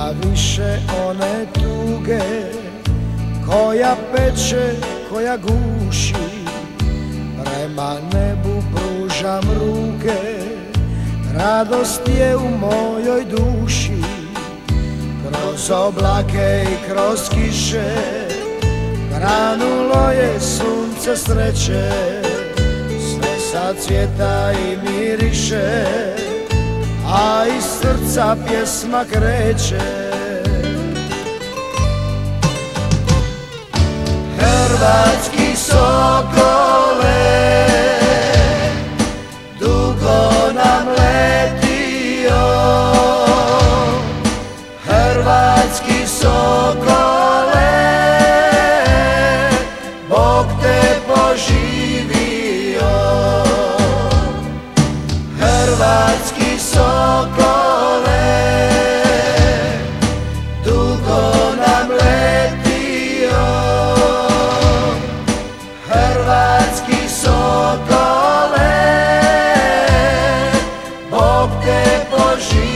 Nema više one tuge koja peče, koja guši. Prema nebu pružam ruke, radost je u mojoj duši. Kroz oblake i kroz kiše granulo je sunce sreće. Sve sad cvjeta i miriše, a iz srca pjesma kreće. Hrvatski sokole, dugo nam letio. Hrvatski sokole, Bog te poživio. Hrvatski sokole, dugo nam letio. Hrvatski sokole, Bog te poživio.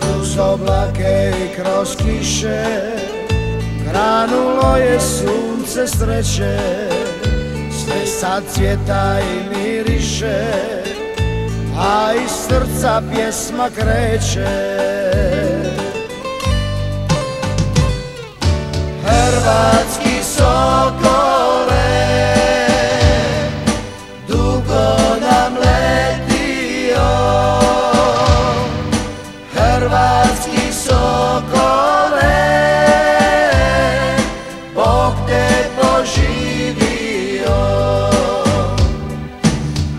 Kroz oblake i kroz kiše granulo je sunce sreće. Sve sad cvjeta i miriše, a iz srca pjesma kreće. Hrvatski sokole, dugo nam letio. Hrvatski sokole, Bog te poživio.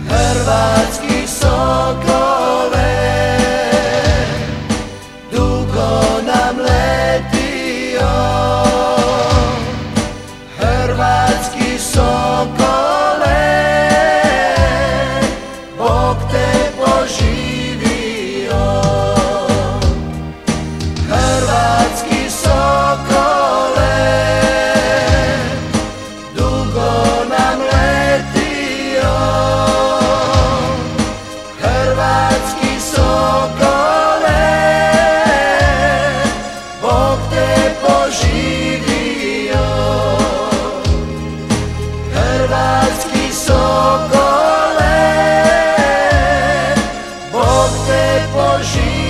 Hrvatski sokole, dugo nam letio. Hrvatski sokole, Bog te poživio. Hrvatski sokole, dugo nam letio. Hrvatski sokole, Bog te poživio. Hrvatski sokole, Bog te poživio.